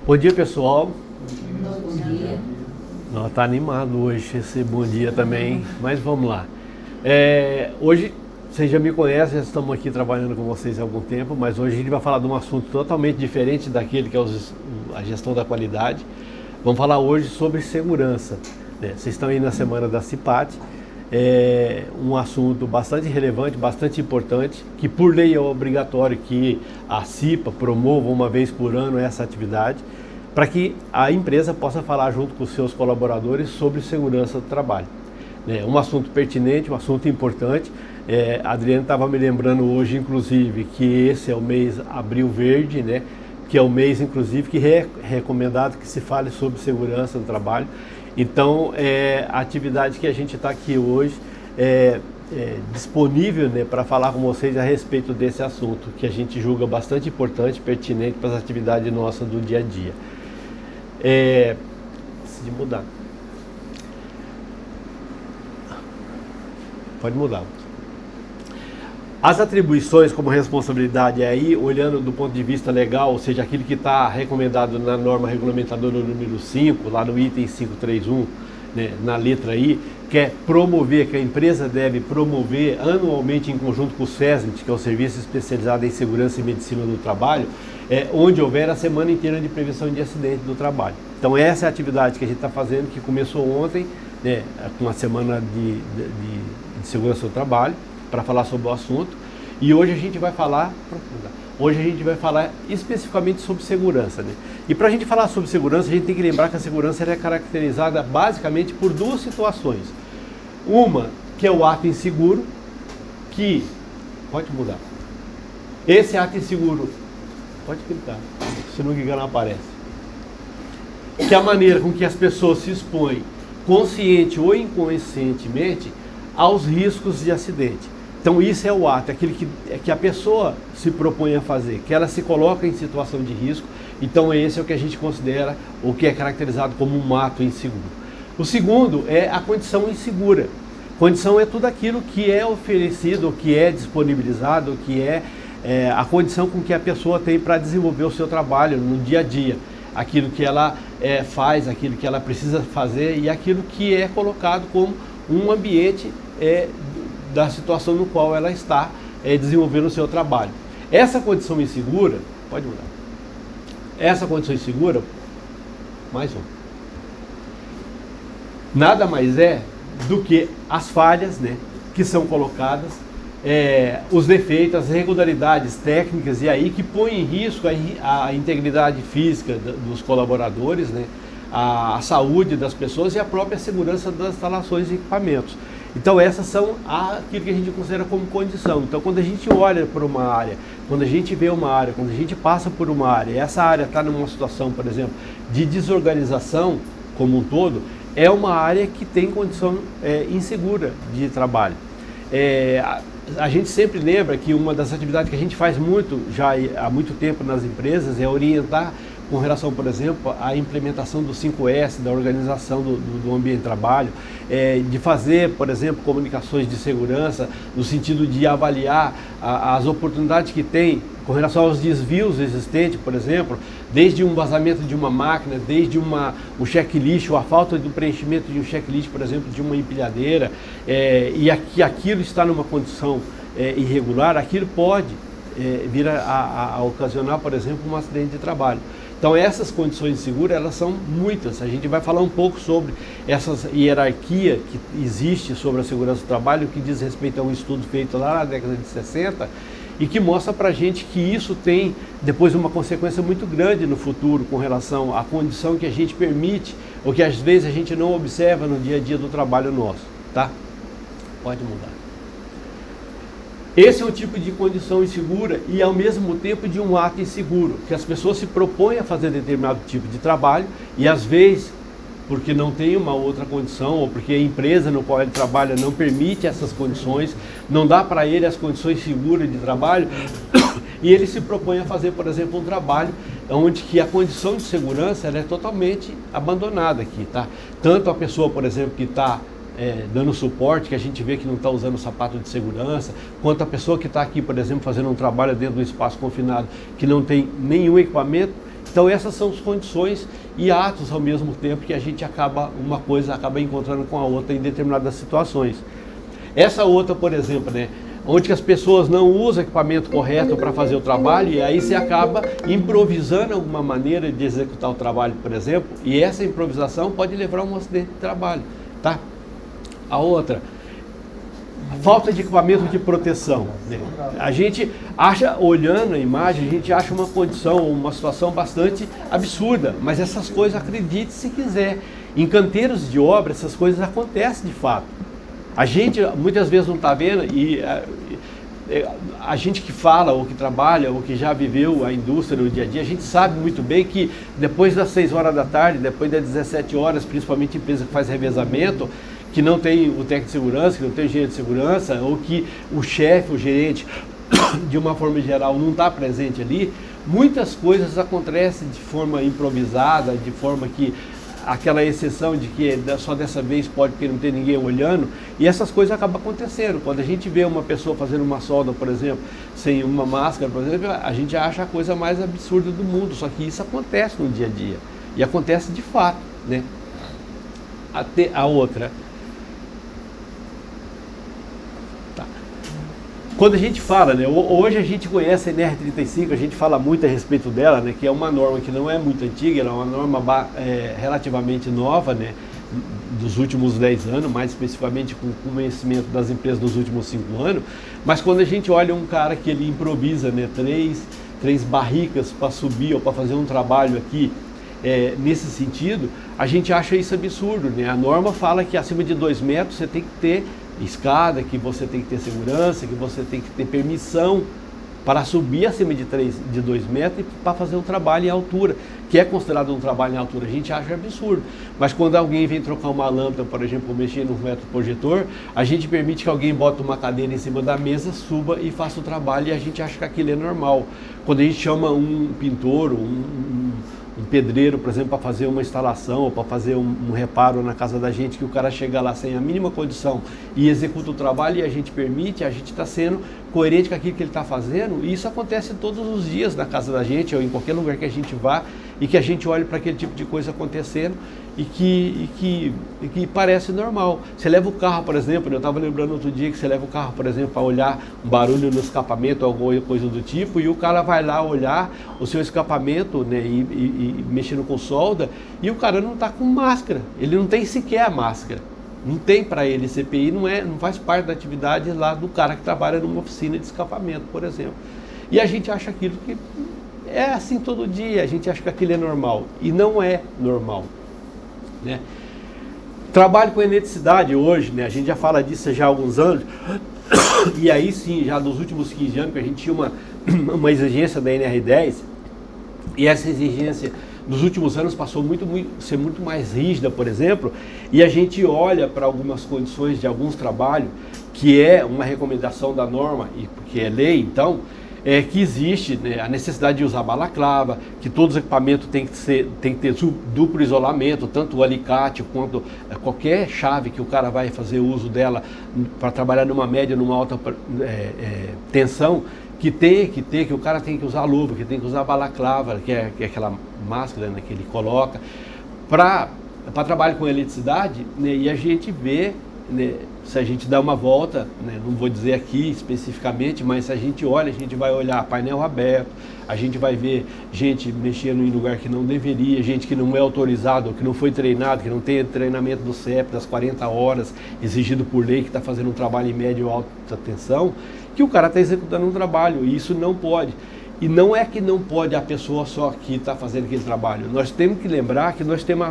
Bom dia, pessoal. Bom dia. Nós tá animado hoje esse bom dia também, mas vamos lá. Hoje, vocês já me conhecem, já estamos aqui trabalhando com vocês há algum tempo, mas hoje a gente vai falar de um assunto totalmente diferente daquele que é a gestão da qualidade. Vamos falar hoje sobre segurança, né? Vocês estão aí na semana da CIPAT, um assunto bastante relevante, bastante importante, que por lei é obrigatório que a CIPA promova uma vez por ano essa atividade, para que a empresa possa falar junto com os seus colaboradores sobre segurança do trabalho. Um assunto pertinente, um assunto importante. A Adriana estava me lembrando hoje, inclusive, que esse é o mês Abril Verde, né? Que é o mês, inclusive, que é recomendado que se fale sobre segurança do trabalho. Então, a atividade que a gente está aqui hoje é disponível, né, para falar com vocês a respeito desse assunto, que a gente julga bastante importante, pertinente para as atividades nossas do dia a dia. Decidi mudar. Pode mudar. As atribuições como responsabilidade aí, olhando do ponto de vista legal, ou seja, aquilo que está recomendado na norma regulamentadora número 5, lá no item 531, né, na letra I, que é promover, que a empresa deve promover anualmente em conjunto com o SESMIT, que é o Serviço Especializado em Segurança e Medicina do Trabalho, onde houver a semana inteira de prevenção de acidente do trabalho. Então essa é a atividade que a gente está fazendo, que começou ontem, né, com a semana de segurança do trabalho, para falar sobre o assunto. E hoje a gente vai falar especificamente sobre segurança, né? E para a gente falar sobre segurança, a gente tem que lembrar que a segurança é caracterizada basicamente por duas situações. Uma, que é o ato inseguro, que... Pode mudar. Esse ato inseguro... Pode clicar, senão o que não aparece. Que é a maneira com que as pessoas se expõem, consciente ou inconscientemente, aos riscos de acidente. Então isso é o ato, aquele que a pessoa se propõe a fazer, que ela se coloca em situação de risco. Então esse é o que a gente considera, o que é caracterizado como um ato inseguro. O segundo é a condição insegura. Condição é tudo aquilo que é oferecido, que é disponibilizado, que é a condição com que a pessoa tem para desenvolver o seu trabalho no dia a dia. Aquilo que ela faz, aquilo que ela precisa fazer e aquilo que é colocado como um ambiente da situação no qual ela está desenvolvendo o seu trabalho. Essa condição insegura, pode mudar. Essa condição insegura, mais um. Nada mais é do que as falhas, né, que são colocadas, os defeitos, as irregularidades técnicas e aí que põem em risco a integridade física dos colaboradores, né, a saúde das pessoas e a própria segurança das instalações e equipamentos. Então essas são aquilo que a gente considera como condição. Então quando a gente olha para uma área, quando a gente vê uma área, quando a gente passa por uma área, e essa área está numa situação, por exemplo, de desorganização como um todo, é uma área que tem condição insegura de trabalho. A gente sempre lembra que uma das atividades que a gente faz muito, já há muito tempo nas empresas, é orientar com relação, por exemplo, à implementação do 5S, da organização do ambiente de trabalho, de fazer, por exemplo, comunicações de segurança, no sentido de avaliar as oportunidades que tem com relação aos desvios existentes, por exemplo, desde um vazamento de uma máquina, desde um checklist, ou a falta do preenchimento de um checklist, por exemplo, de uma empilhadeira, e aquilo está numa condição irregular, aquilo pode vir a ocasionar, por exemplo, um acidente de trabalho. Então essas condições de seguro, elas são muitas. A gente vai falar um pouco sobre essa hierarquia que existe sobre a segurança do trabalho, que diz respeito a um estudo feito lá na década de 60 e que mostra para a gente que isso tem depois uma consequência muito grande no futuro com relação à condição que a gente permite ou que às vezes a gente não observa no dia a dia do trabalho nosso, tá? Pode mudar. Esse é um tipo de condição insegura e ao mesmo tempo de um ato inseguro, que as pessoas se propõem a fazer determinado tipo de trabalho e às vezes, porque não tem uma outra condição ou porque a empresa no qual ele trabalha não permite essas condições, não dá para ele as condições seguras de trabalho e ele se propõe a fazer, por exemplo, um trabalho onde que a condição de segurança ela é totalmente abandonada aqui, tá? Tanto a pessoa, por exemplo, que está dando suporte, que a gente vê que não está usando sapato de segurança, quanto a pessoa que está aqui, por exemplo, fazendo um trabalho dentro do espaço confinado, que não tem nenhum equipamento, Então essas são as condições e atos ao mesmo tempo que a gente uma coisa acaba encontrando com a outra em determinadas situações. Essa outra, por exemplo, né, onde que as pessoas não usam equipamento correto para fazer o trabalho e aí você acaba improvisando alguma maneira de executar o trabalho, por exemplo, e essa improvisação pode levar a um acidente de trabalho, tá? A outra, falta de equipamento de proteção, né? A gente acha, olhando a imagem, a gente acha uma condição, uma situação bastante absurda, mas essas coisas, acredite se quiser, em canteiros de obra essas coisas acontecem de fato. A gente muitas vezes não está vendo e a gente que fala, ou que trabalha, ou que já viveu a indústria no dia a dia, a gente sabe muito bem que depois das 6 horas da tarde, depois das 17 horas, principalmente empresa que faz revezamento, que não tem o técnico de segurança, que não tem o gerente de segurança, ou que o chefe, o gerente, de uma forma geral, não está presente ali, muitas coisas acontecem de forma improvisada, de forma que aquela exceção de que só dessa vez pode porque não tem ninguém olhando, e essas coisas acabam acontecendo. Quando a gente vê uma pessoa fazendo uma solda, por exemplo, sem uma máscara, por exemplo, a gente acha a coisa mais absurda do mundo, só que isso acontece no dia a dia, e acontece de fato, né? Até a outra. Tá. Quando a gente fala, né, hoje a gente conhece a NR35, a gente fala muito a respeito dela, né, que é uma norma que não é muito antiga, ela é uma norma relativamente nova, né, dos últimos 10 anos, mais especificamente com o conhecimento das empresas dos últimos 5 anos, mas quando a gente olha um cara que ele improvisa, né, três barricas para subir ou para fazer um trabalho aqui, nesse sentido, a gente acha isso absurdo, né? A norma fala que acima de 2 metros você tem que ter escada, que você tem que ter segurança, que você tem que ter permissão para subir acima de 2 metros e para fazer um trabalho em altura, que é considerado um trabalho em altura. A gente acha absurdo, mas quando alguém vem trocar uma lâmpada, por exemplo, mexer no retroprojetor, a gente permite que alguém bote uma cadeira em cima da mesa, suba e faça o trabalho, e a gente acha que aquilo é normal. Quando a gente chama um pintor, um pedreiro, por exemplo, para fazer uma instalação ou para fazer um reparo na casa da gente, que o cara chega lá sem a mínima condição e executa o trabalho e a gente permite, a gente está sendo coerente com aquilo que ele está fazendo, e isso acontece todos os dias na casa da gente ou em qualquer lugar que a gente vá e que a gente olhe para aquele tipo de coisa acontecendo e que parece normal. Você leva o carro, por exemplo, eu estava lembrando outro dia que você leva o carro, por exemplo, para olhar um barulho no escapamento ou alguma coisa do tipo, e o cara vai lá olhar o seu escapamento, né, e mexendo com solda, e o cara não está com máscara, ele não tem sequer a máscara. Não tem para ele, CPI não faz parte da atividade lá do cara que trabalha numa oficina de escapamento, por exemplo. E a gente acha aquilo que é assim todo dia, a gente acha que aquilo é normal, e não é normal, né? Trabalho com eletricidade hoje, né, a gente já fala disso já há alguns anos, e aí sim, já nos últimos 15 anos, que a gente tinha uma exigência da NR10, e essa exigência nos últimos anos passou a ser muito mais rígida, por exemplo, e a gente olha para algumas condições de alguns trabalhos, que é uma recomendação da norma, e porque é lei, então, que existe, né, a necessidade de usar balaclava, que todos os equipamentos têm que ter duplo isolamento, tanto o alicate quanto qualquer chave que o cara vai fazer uso dela para trabalhar numa média, numa alta tensão, que o cara tem que usar luva, que tem que usar balaclava, que é aquela máscara, né, que ele coloca, para trabalho com eletricidade, né, e a gente vê, né, se a gente dá uma volta, né, não vou dizer aqui especificamente, mas se a gente olha, a gente vai olhar painel aberto, a gente vai ver gente mexendo em lugar que não deveria, gente que não é autorizado, que não foi treinado, que não tem treinamento do CEP das 40 horas exigido por lei, que está fazendo um trabalho em média ou alta tensão, que o cara está executando um trabalho, e isso não pode. E não é que não pode a pessoa só que está fazendo aquele trabalho. Nós temos que lembrar que nós temos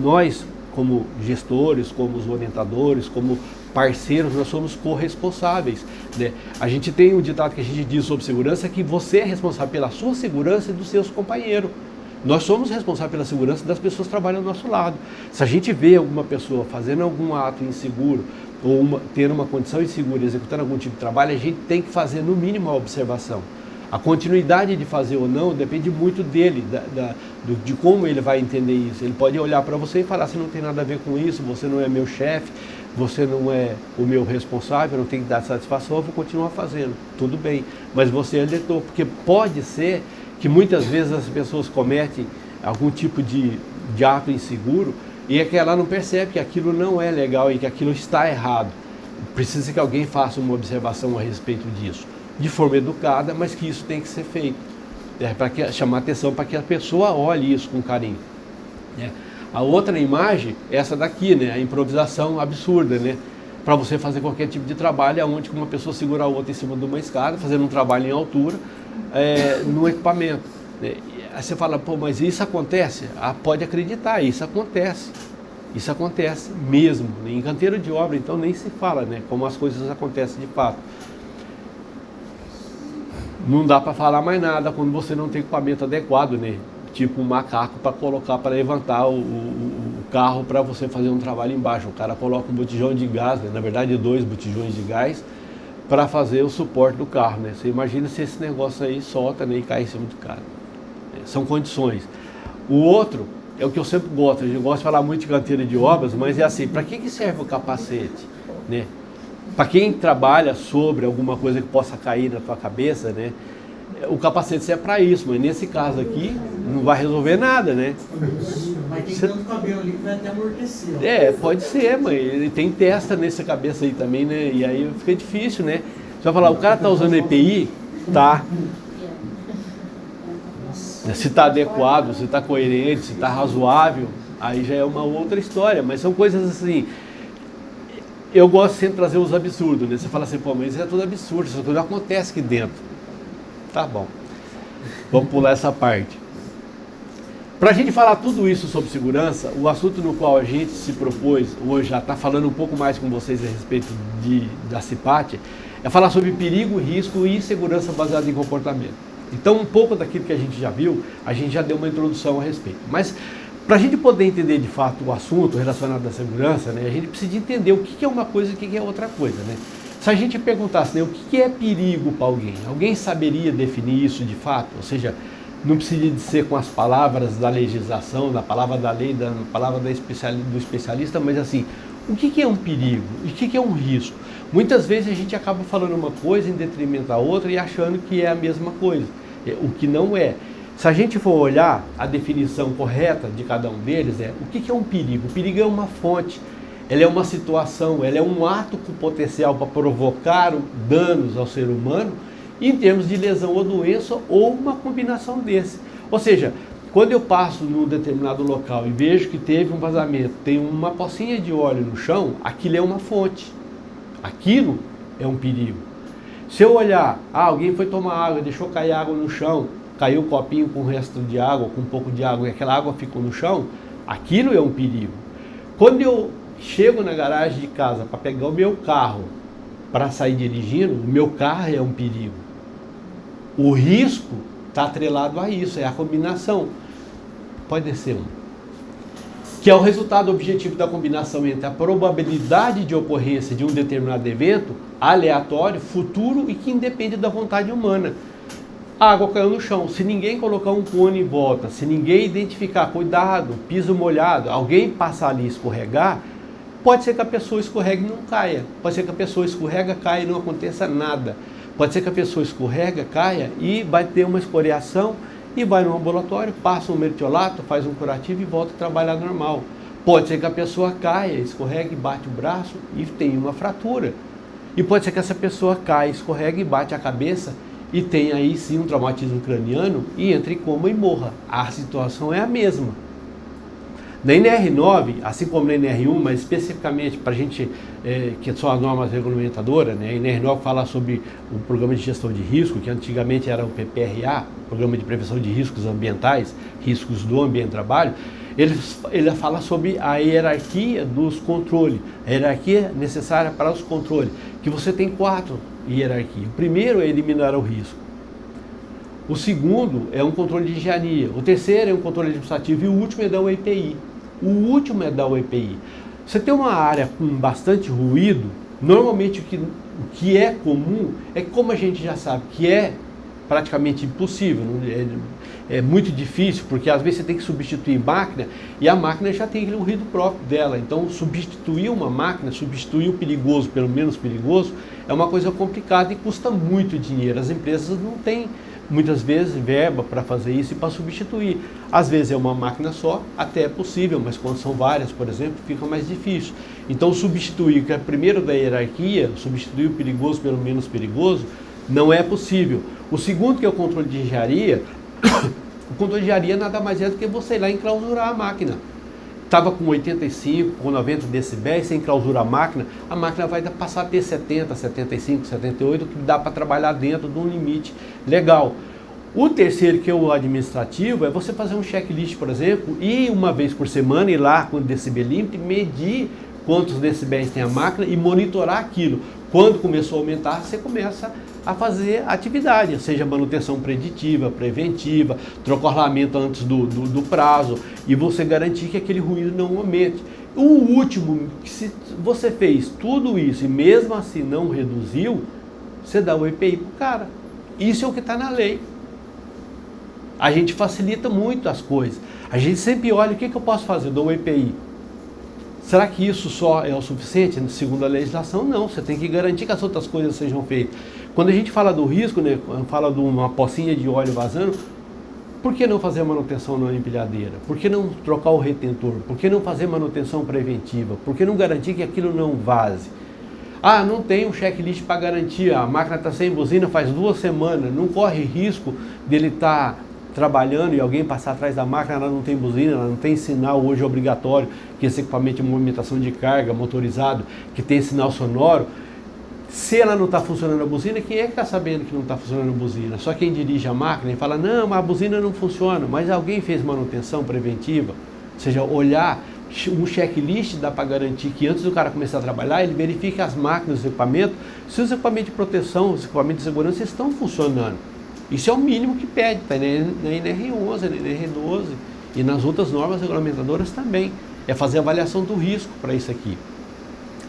nós, como gestores, como os orientadores, como parceiros, nós somos corresponsáveis, né? A gente tem um ditado que a gente diz sobre segurança, que você é responsável pela sua segurança e dos seus companheiros. Nós somos responsáveis pela segurança das pessoas que trabalham ao nosso lado. Se a gente vê alguma pessoa fazendo algum ato inseguro, ou tendo uma condição insegura, executando algum tipo de trabalho, a gente tem que fazer no mínimo a observação. A continuidade de fazer ou não depende muito dele, de como ele vai entender isso. Ele pode olhar para você e falar, você não tem nada a ver com isso, você não é meu chefe, você não é o meu responsável, eu não tenho que dar satisfação, eu vou continuar fazendo. Tudo bem, mas você alertou, porque pode ser que muitas vezes as pessoas cometem algum tipo de ato inseguro e é que ela não percebe que aquilo não é legal e que aquilo está errado. Precisa que alguém faça uma observação a respeito disso, de forma educada, mas que isso tem que ser feito, para chamar atenção, para que a pessoa olhe isso com carinho. A outra imagem é essa daqui, né? A improvisação absurda, né? Para você fazer qualquer tipo de trabalho, onde uma pessoa segura a outra em cima de uma escada, fazendo um trabalho em altura, no equipamento. Né? Aí você fala, pô, mas isso acontece? Ah, pode acreditar, isso acontece. Isso acontece mesmo. Né? Em canteiro de obra, então, nem se fala, né? Como as coisas acontecem de fato. Não dá para falar mais nada quando você não tem equipamento adequado, né? Tipo um macaco para colocar, para levantar o carro para você fazer um trabalho embaixo. O cara coloca um botijão de gás, né? Na verdade 2 botijões de gás, para fazer o suporte do carro, né? Você imagina se esse negócio aí solta, né, e cai em cima do cara. São condições. O outro é o que eu sempre gosto, eu gosto de falar muito de canteiro de obras, mas é assim, para que serve o capacete? Né? Para quem trabalha sobre alguma coisa que possa cair na tua cabeça, né? O capacete serve para isso, mas nesse caso aqui não vai resolver nada, né? Mas tem tanto cabelo ali que vai até amortecer. Pode ser, mas ele tem testa nessa cabeça aí também, né? E aí fica difícil, né? Você vai falar, o cara tá usando EPI? Tá. Se está adequado, se está coerente, se está razoável, aí já é uma outra história, mas são coisas assim. Eu gosto sempre de trazer os absurdos, né? Você fala assim, pô, mas isso é tudo absurdo, isso tudo acontece aqui dentro. Tá bom, vamos pular essa parte. Para a gente falar tudo isso sobre segurança, o assunto no qual a gente se propôs hoje, já está falando um pouco mais com vocês a respeito da CIPAT, é falar sobre perigo, risco e segurança baseada em comportamento. Então, um pouco daquilo que a gente já viu, a gente já deu uma introdução a respeito. Mas, para a gente poder entender de fato o assunto relacionado à segurança, né, a gente precisa entender o que é uma coisa e o que é outra coisa, né? Se a gente perguntasse, né, o que é perigo para alguém, alguém saberia definir isso de fato? Ou seja, não precisa de ser com as palavras da legislação, da palavra da lei, da palavra do especialista, mas assim, o que é um perigo? E o que é um risco? Muitas vezes a gente acaba falando uma coisa em detrimento da outra e achando que é a mesma coisa, o que não é. Se a gente for olhar a definição correta de cada um deles, o que é um perigo? O perigo é uma fonte, ela é uma situação, ela é um ato com potencial para provocar danos ao ser humano em termos de lesão ou doença ou uma combinação desse. Ou seja, quando eu passo num determinado local e vejo que teve um vazamento, tem uma pocinha de óleo no chão, aquilo é uma fonte. Aquilo é um perigo. Se eu olhar, alguém foi tomar água, deixou cair água no chão, caiu um copinho com o resto de água, com um pouco de água e aquela água ficou no chão, aquilo é um perigo. Quando eu chego na garagem de casa para pegar o meu carro para sair dirigindo, o meu carro é um perigo. O risco está atrelado a isso, é a combinação. Pode ser que é o resultado objetivo da combinação entre a probabilidade de ocorrência de um determinado evento, aleatório, futuro e que independe da vontade humana. A água caiu no chão, se ninguém colocar um cone em volta, se ninguém identificar, cuidado, piso molhado, alguém passar ali e escorregar, pode ser que a pessoa escorregue e não caia. Pode ser que a pessoa escorrega, caia e não aconteça nada. Pode ser que a pessoa escorrega, caia e vai ter uma escoriação e vai no ambulatório, passa um mertiolato, faz um curativo e volta a trabalhar normal. Pode ser que a pessoa caia, escorregue, bate o braço e tenha uma fratura. E pode ser que essa pessoa caia, escorregue e bate a cabeça e tenha aí sim um traumatismo craniano e entre em coma e morra. A situação é a mesma. Na NR9, assim como na NR1, mas especificamente para a gente, que são as normas regulamentadoras, né? A NR9 fala sobre o Programa de Gestão de Risco, que antigamente era o PPRA, Programa de Prevenção de Riscos Ambientais, Riscos do Ambiente de Trabalho. Ele fala sobre a hierarquia dos controles, a hierarquia necessária para os controles, que você tem 4 hierarquias. O primeiro é eliminar o risco. O segundo é um controle de engenharia. O terceiro é um controle administrativo. E o último é dar o EPI. O último é dar o EPI. Você tem uma área com bastante ruído, normalmente o que é comum é que, como a gente já sabe que é praticamente impossível, é muito difícil, porque às vezes você tem que substituir máquina e a máquina já tem o ruído próprio dela. Então, substituir uma máquina, substituir o perigoso pelo menos perigoso, é uma coisa complicada e custa muito dinheiro. As empresas não têm muitas vezes verba para fazer isso e para substituir. Às vezes é uma máquina só, até é possível, mas quando são várias, por exemplo, fica mais difícil. Então substituir, que é primeiro da hierarquia, substituir o perigoso pelo menos perigoso, não é possível. O segundo, que é o controle de engenharia, o controle de engenharia nada mais é do que você ir lá enclausurar a máquina. Estava com 85, com 90 decibéis, sem clausura a máquina vai passar a ter 70, 75, 78, que dá para trabalhar dentro de um limite legal. O terceiro, que é o administrativo, é você fazer um checklist, por exemplo, e uma vez por semana ir lá com o decibelímetro e medir quantos decibéis tem a máquina e monitorar aquilo. Quando começou a aumentar, você começa a fazer atividade, seja manutenção preditiva, preventiva, trocar o rolamento antes do prazo, e você garantir que aquele ruído não aumente. O último, que se você fez tudo isso e mesmo assim não reduziu, você dá o EPI para o cara. Isso é o que está na lei. A gente facilita muito as coisas. A gente sempre olha, o que eu posso fazer? Eu dou o EPI. Será que isso só é o suficiente? Segundo a legislação, não. Você tem que garantir que as outras coisas sejam feitas. Quando a gente fala do risco, né, fala de uma pocinha de óleo vazando, por que não fazer a manutenção na empilhadeira? Por que não trocar o retentor? Por que não fazer manutenção preventiva? Por que não garantir que aquilo não vaze? Ah, não tem um checklist para garantir, a máquina está sem buzina faz 2 semanas, não corre risco dele estar trabalhando e alguém passar atrás da máquina, ela não tem buzina, ela não tem sinal hoje obrigatório, que esse equipamento de movimentação de carga motorizado, que tem sinal sonoro. Se ela não está funcionando a buzina, quem é que está sabendo que não está funcionando a buzina? Só quem dirige a máquina e fala, não, mas a buzina não funciona, mas alguém fez manutenção preventiva, ou seja, olhar, um checklist dá para garantir que antes do cara começar a trabalhar, ele verifique as máquinas, os equipamentos, se os equipamentos de proteção, os equipamentos de segurança estão funcionando. Isso é o mínimo que pede, está na NR11, na NR12 e nas outras normas regulamentadoras também. É fazer avaliação do risco para isso aqui.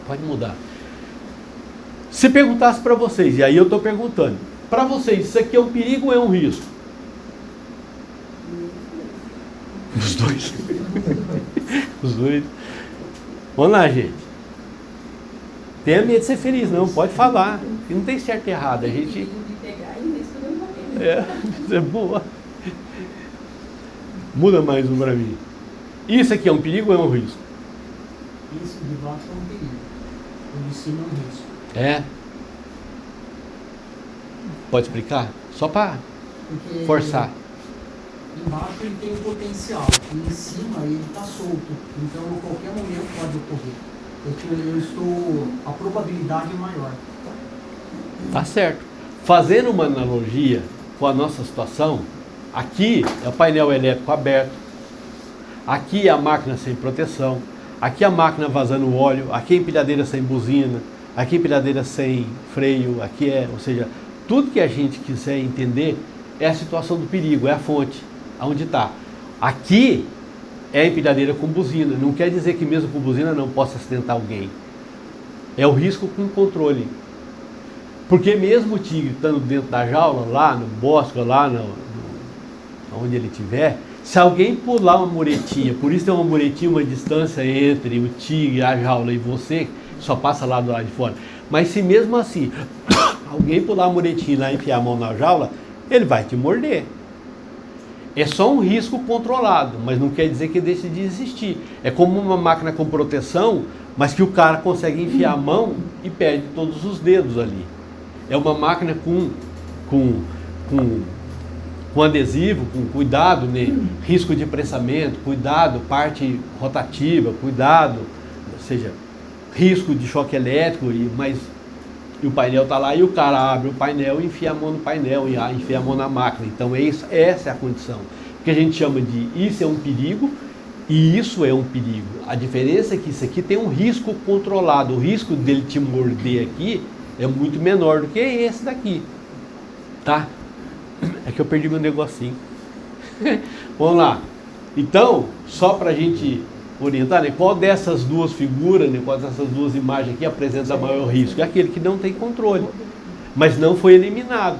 Pode mudar. Se perguntasse para vocês, e aí eu estou perguntando, para vocês, isso aqui é um perigo ou é um risco? Os dois. Os dois. Vamos lá, gente. Tenha medo de ser feliz, não, pode falar. Não tem certo e errado, a gente... É boa. Muda mais um para mim. Isso aqui é um perigo ou é um risco? Isso de baixo é um perigo. O de cima é um risco. É? Pode explicar? Só para forçar. Embaixo ele tem o potencial, e em cima ele está solto. Então a qualquer momento pode ocorrer. A probabilidade é maior. Tá certo. Fazendo uma analogia com a nossa situação, aqui é o painel elétrico aberto, aqui é a máquina sem proteção, aqui é a máquina vazando óleo, aqui é a empilhadeira sem buzina, aqui é a empilhadeira sem freio, aqui é, ou seja, tudo que a gente quiser entender é a situação do perigo, é a fonte, aonde está. Aqui é a empilhadeira com buzina, não quer dizer que mesmo com buzina não possa acidentar alguém. É o risco com controle. Porque mesmo o tigre estando dentro da jaula, lá no bosque, lá onde ele estiver, se alguém pular uma muretinha, por isso tem uma muretinha, uma distância entre o tigre, a jaula e você, só passa lá do lado de fora. Mas se mesmo assim, alguém pular a muretinha lá e enfiar a mão na jaula, ele vai te morder. É só um risco controlado, mas não quer dizer que deixe de existir. É como uma máquina com proteção, mas que o cara consegue enfiar a mão e perde todos os dedos ali. É uma máquina com adesivo, com cuidado, né? Risco de pressamento, cuidado, parte rotativa, cuidado, ou seja, risco de choque elétrico, e o painel está lá e o cara abre o painel e enfia a mão no painel, e enfia a mão na máquina. Então essa é a condição. O que a gente chama de isso é um perigo e isso é um perigo. A diferença é que isso aqui tem um risco controlado. O risco dele te morder aqui é muito menor do que esse daqui, tá? É que eu perdi meu negocinho. Vamos lá. Então, só para a gente orientar, né, qual dessas duas figuras, né, qual dessas duas imagens aqui apresenta maior risco? É aquele que não tem controle, mas não foi eliminado.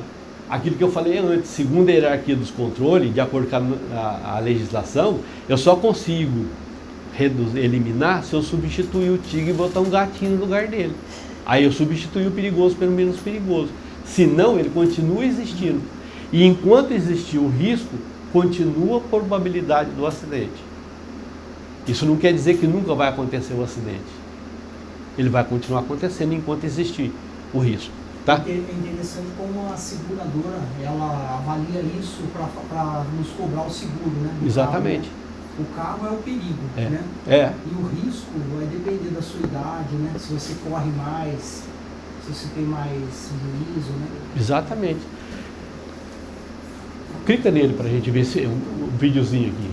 Aquilo que eu falei antes, segundo a hierarquia dos controles, de acordo com a legislação, eu só consigo eliminar se eu substituir o tigre e botar um gatinho no lugar dele. Aí eu substituí o perigoso pelo menos perigoso. Senão, ele continua existindo. E enquanto existir o risco, continua a probabilidade do acidente. Isso não quer dizer que nunca vai acontecer o acidente. Ele vai continuar acontecendo enquanto existir o risco. Tá? É interessante como a seguradora, ela avalia isso para nos cobrar o seguro, né? Exatamente. Carro, né? O carro é o perigo, né? E o risco vai depender da sua idade, né? Se você corre mais, se você tem mais juízo, né? Exatamente. Clica nele para a gente ver um videozinho aqui.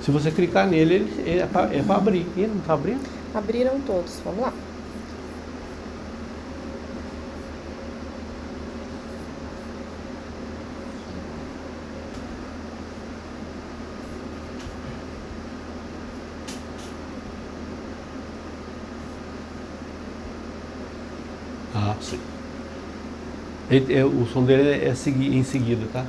Se você clicar nele, é para abrir. Ele não está abrindo? Abriram todos, vamos lá. Ah, sim. O som dele é em seguida, tá?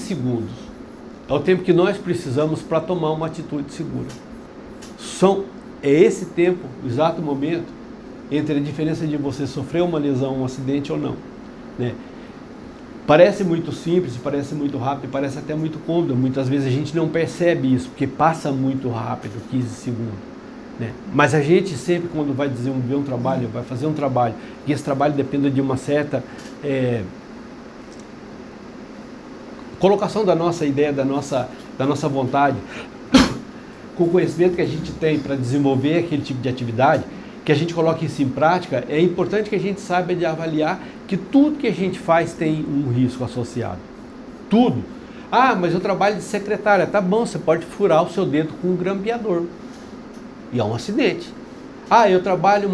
Segundos é o tempo que nós precisamos para tomar uma atitude segura. É esse tempo, o exato momento, entre a diferença de você sofrer uma lesão, um acidente ou não, né? Parece muito simples, parece muito rápido, parece até muito cômodo. Muitas vezes a gente não percebe isso, porque passa muito rápido, 15 segundos. Né? Mas a gente sempre, quando vai desenvolver um trabalho, vai fazer um trabalho, e esse trabalho depende de uma certa colocação da nossa ideia, da nossa vontade, com o conhecimento que a gente tem para desenvolver aquele tipo de atividade, que a gente coloque isso em prática, é importante que a gente saiba de avaliar que tudo que a gente faz tem um risco associado. Tudo. Ah, mas eu trabalho de secretária. Tá bom, você pode furar o seu dedo com um grampeador. E é um acidente. Ah, eu trabalho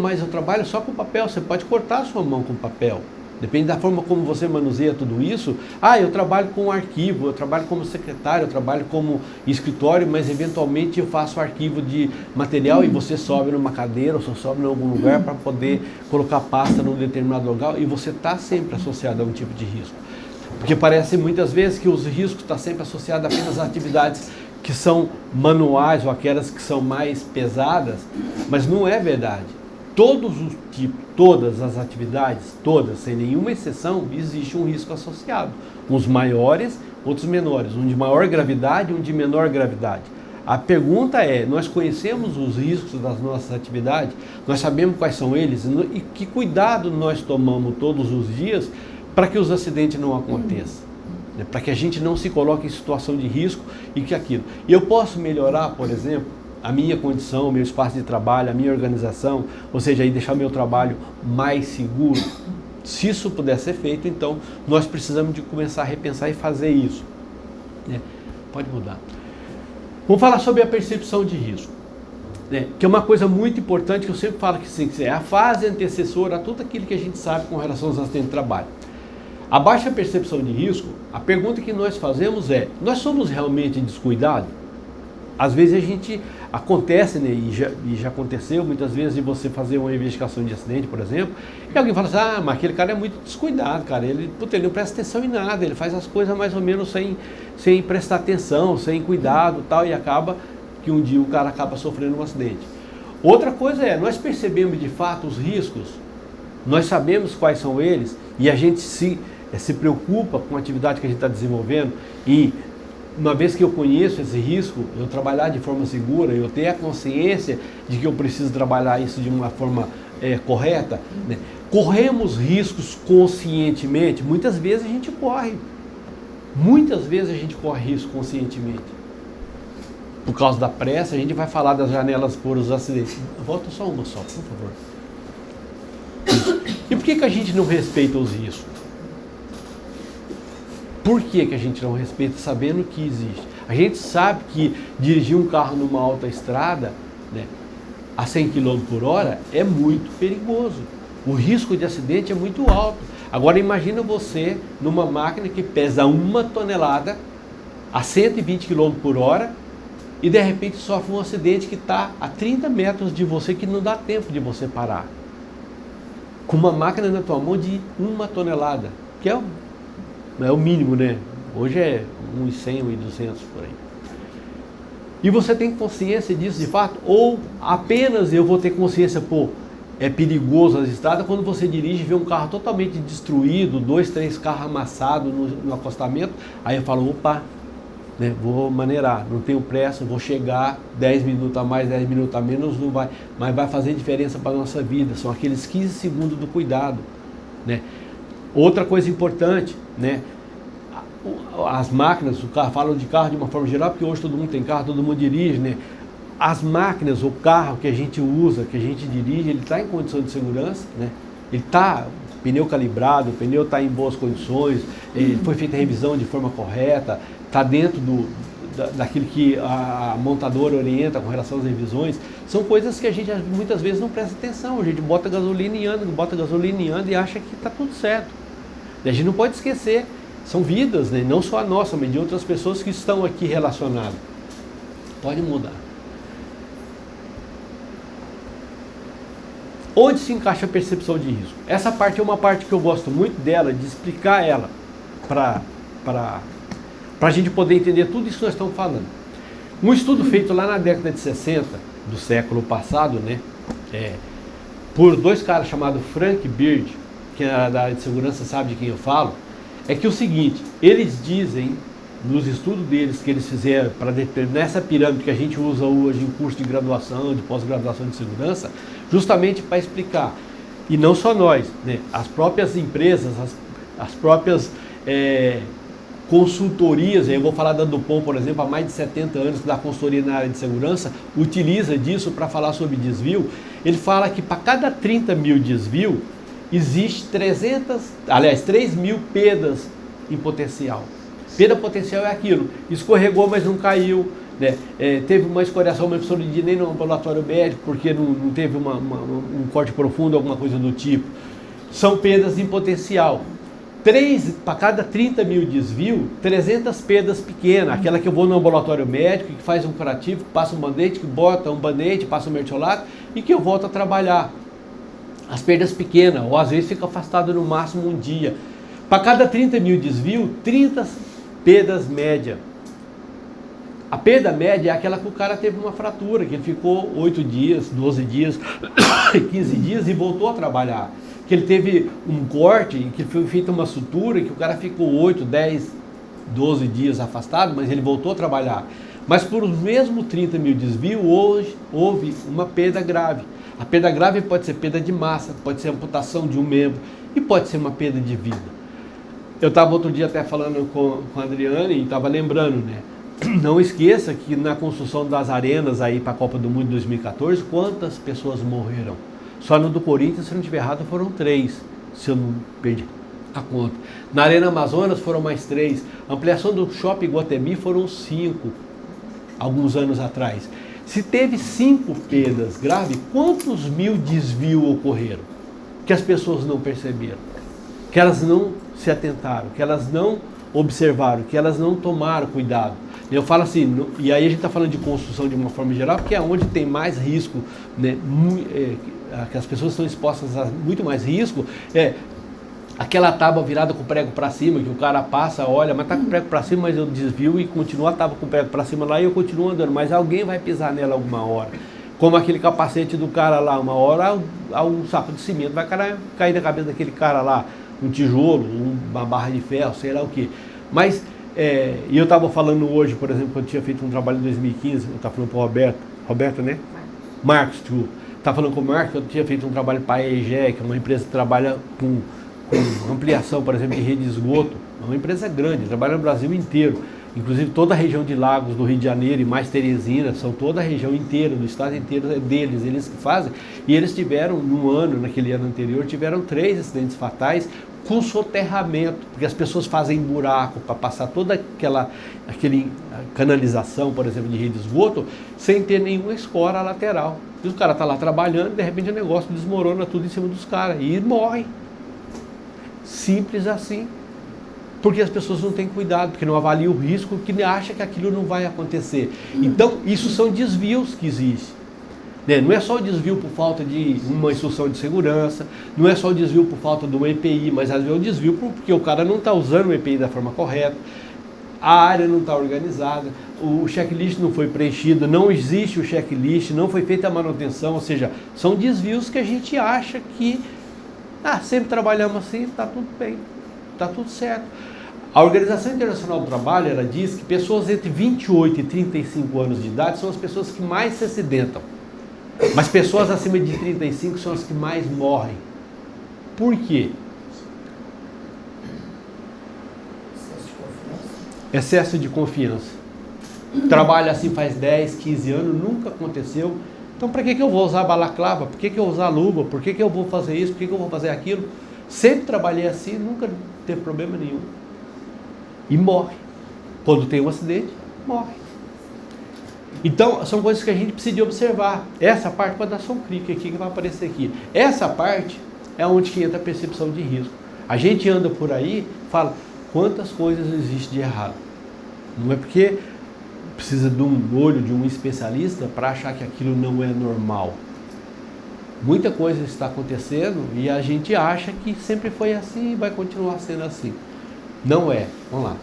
só com papel. Você pode cortar a sua mão com papel. Depende da forma como você manuseia tudo isso. Ah, eu trabalho com arquivo, eu trabalho como secretário, eu trabalho como escritório, mas eventualmente eu faço arquivo de material e você sobe numa cadeira ou você sobe em algum lugar para poder colocar pasta num determinado lugar e você está sempre associado a um tipo de risco. Porque parece muitas vezes que os riscos estão sempre associados apenas a atividades que são manuais ou aquelas que são mais pesadas, mas não é verdade. Todos os tipos, todas as atividades, todas, sem nenhuma exceção, existe um risco associado. Uns maiores, outros menores. Um de maior gravidade e um de menor gravidade. A pergunta é, nós conhecemos os riscos das nossas atividades? Nós sabemos quais são eles? E que cuidado nós tomamos todos os dias para que os acidentes não aconteçam? Para que a gente não se coloque em situação de risco e que aquilo. E eu posso melhorar, por exemplo, a minha condição, o meu espaço de trabalho, a minha organização, ou seja, aí deixar meu trabalho mais seguro. Se isso puder ser feito, então nós precisamos de começar a repensar e fazer isso. Pode mudar. Vamos falar sobre a percepção de risco, que é uma coisa muito importante que eu sempre falo que é a fase antecessora a tudo aquilo que a gente sabe com relação aos acidentes de trabalho. A baixa percepção de risco, a pergunta que nós fazemos é, nós somos realmente descuidados? Às vezes a gente, acontece, né, e já aconteceu muitas vezes de você fazer uma investigação de acidente, por exemplo, e alguém fala assim, mas aquele cara é muito descuidado, cara, ele não presta atenção em nada, ele faz as coisas mais ou menos sem prestar atenção, sem cuidado tal, e acaba que um dia o cara acaba sofrendo um acidente. Outra coisa é, nós percebemos de fato os riscos, nós sabemos quais são eles, e a gente se preocupa com a atividade que a gente está desenvolvendo, e uma vez que eu conheço esse risco, eu trabalhar de forma segura, eu ter a consciência de que eu preciso trabalhar isso de uma forma correta, né? Corremos riscos conscientemente, muitas vezes a gente corre risco conscientemente. Por causa da pressa, a gente vai falar das janelas por os acidentes. Volta só uma só, por favor. E por que a gente não respeita os riscos? Por que a gente não respeita sabendo que existe? A gente sabe que dirigir um carro numa autoestrada, né, a 100 km por hora é muito perigoso. O risco de acidente é muito alto. Agora imagina você numa máquina que pesa 1 tonelada a 120 km por hora e de repente sofre um acidente que está a 30 metros de você, que não dá tempo de você parar. Com uma máquina na tua mão de 1 tonelada, que é o mínimo, né? Hoje é 1.100, 1.200 por aí. E você tem consciência disso de fato? Ou apenas eu vou ter consciência, é perigoso as estradas, quando você dirige e vê um carro totalmente destruído, 2, 3 carros amassados no acostamento, aí eu falo, opa, né, vou maneirar, não tenho pressa, vou chegar 10 minutos a mais, 10 minutos a menos, não vai, mas vai fazer diferença para a nossa vida, são aqueles 15 segundos do cuidado, né? Outra coisa importante, né? As máquinas, falam de carro de uma forma geral, porque hoje todo mundo tem carro, todo mundo dirige, né? As máquinas, o carro que a gente usa, que a gente dirige, ele está em condição de segurança, né? Ele está, pneu calibrado, o pneu está em boas condições, foi feita a revisão de forma correta, está dentro daquilo que a montadora orienta com relação às revisões. São coisas que a gente muitas vezes não presta atenção, a gente bota gasolina e anda e acha que está tudo certo. E a gente não pode esquecer, são vidas, né? Não só a nossa, mas de outras pessoas que estão aqui relacionadas. Pode mudar. Onde se encaixa a percepção de risco? Essa parte é uma parte que eu gosto muito dela, de explicar ela, para a gente poder entender tudo isso que nós estamos falando. Um estudo feito lá na década de 60, do século passado, né? Por 2 caras chamados Frank Bird, que é da área de segurança, sabe de quem eu falo, é que o seguinte, eles dizem, nos estudos deles que eles fizeram para determinar essa pirâmide que a gente usa hoje em curso de graduação, de pós-graduação de segurança, justamente para explicar, e não só nós, né, as próprias empresas, as próprias consultorias, eu vou falar da Dupont, por exemplo, há mais de 70 anos que dá consultoria na área de segurança, utiliza disso para falar sobre desvio. Ele fala que para cada 30 mil desvio, existe 3 mil perdas em potencial. Perda potencial é aquilo, escorregou, mas não caiu, né? Teve uma escoriação, mas não precisou de nem no ambulatório médico, porque não teve um corte profundo, alguma coisa do tipo. São perdas em potencial. Para cada 30 mil desvio, 300 perdas pequenas, aquela que eu vou no ambulatório médico, que faz um curativo, passa um band-aid, que bota um band-aid, passa um mertiolate e que eu volto a trabalhar. As perdas pequenas, ou às vezes fica afastado no máximo um dia. Para cada 30 mil desvio, 30 perdas média. A perda média é aquela que o cara teve uma fratura, que ele ficou 8 dias, 12 dias, 15 dias e voltou a trabalhar. Que ele teve um corte, que foi feita uma sutura, que o cara ficou 8, 10, 12 dias afastado, mas ele voltou a trabalhar. Mas por os mesmos 30 mil desvios, hoje houve uma perda grave. A perda grave pode ser perda de massa, pode ser amputação de um membro e pode ser uma perda de vida. Eu estava outro dia até falando com a Adriane e estava lembrando, né? Não esqueça que na construção das arenas aí para a Copa do Mundo de 2014, quantas pessoas morreram? Só no do Corinthians, se não estiver errado, foram 3, se eu não perdi a conta. Na Arena Amazonas foram mais 3. A ampliação do Shopping Iguatemi foram 5, alguns anos atrás. Se teve 5 perdas graves, quantos mil desvios ocorreram? Que as pessoas não perceberam, que elas não se atentaram, que elas não observaram? Que elas não tomaram cuidado. Eu falo assim, e aí a gente está falando de construção de uma forma geral, porque é onde tem mais risco, né, que as pessoas estão expostas a muito mais risco, aquela tábua virada com o prego para cima, que o cara passa, olha, mas tá com o prego para cima, mas eu desvio e continua a tábua com o prego para cima lá e eu continuo andando, mas alguém vai pisar nela alguma hora. Como aquele capacete do cara lá, uma hora um saco de cimento vai cair na cabeça daquele cara lá, um tijolo, uma barra de ferro, sei lá o que. Mas, e eu estava falando hoje, por exemplo, quando eu tinha feito um trabalho em 2015, eu estava falando com o Roberto, né? Marcos, tu. Estava falando com o Marcos, eu tinha feito um trabalho para a EGE, que é uma empresa que trabalha com ampliação, por exemplo, de rede de esgoto. É uma empresa grande, trabalha no Brasil inteiro. Inclusive toda a região de Lagos do Rio de Janeiro e mais Teresina, são toda a região inteira, do estado inteiro é deles, eles que fazem. E eles tiveram, naquele ano anterior, tiveram 3 acidentes fatais com soterramento, porque as pessoas fazem buraco para passar toda aquele canalização, por exemplo, de rede de esgoto, sem ter nenhuma escora lateral. E o cara está lá trabalhando e de repente o negócio desmorona tudo em cima dos caras e morre. Simples assim. Porque as pessoas não têm cuidado, porque não avaliam o risco, que acha que aquilo não vai acontecer. Então, isso são desvios que existem. Né? Não é só o desvio por falta de uma instrução de segurança, não é só o desvio por falta de uma EPI, mas às vezes é o desvio porque o cara não está usando o EPI da forma correta, a área não está organizada, o checklist não foi preenchido, não existe o checklist, não foi feita a manutenção, ou seja, são desvios que a gente acha que sempre trabalhamos assim, está tudo bem, está tudo certo. A Organização Internacional do Trabalho, ela diz que pessoas entre 28 e 35 anos de idade são as pessoas que mais se acidentam. Mas pessoas acima de 35 são as que mais morrem. Por quê? Excesso de confiança. Trabalho assim faz 10, 15 anos, nunca aconteceu. Então para que eu vou usar balaclava? Por que eu vou usar luva? Por que eu vou fazer isso? Por que eu vou fazer aquilo? Sempre trabalhei assim, nunca teve problema nenhum. E morre. Quando tem um acidente, morre. Então, são coisas que a gente precisa de observar. Essa parte pode dar um clique aqui que vai aparecer aqui. Essa parte é onde que entra a percepção de risco. A gente anda por aí, fala quantas coisas existem de errado. Não é porque precisa de um olho de um especialista para achar que aquilo não é normal. Muita coisa está acontecendo e a gente acha que sempre foi assim e vai continuar sendo assim. Não é. Vamos lá.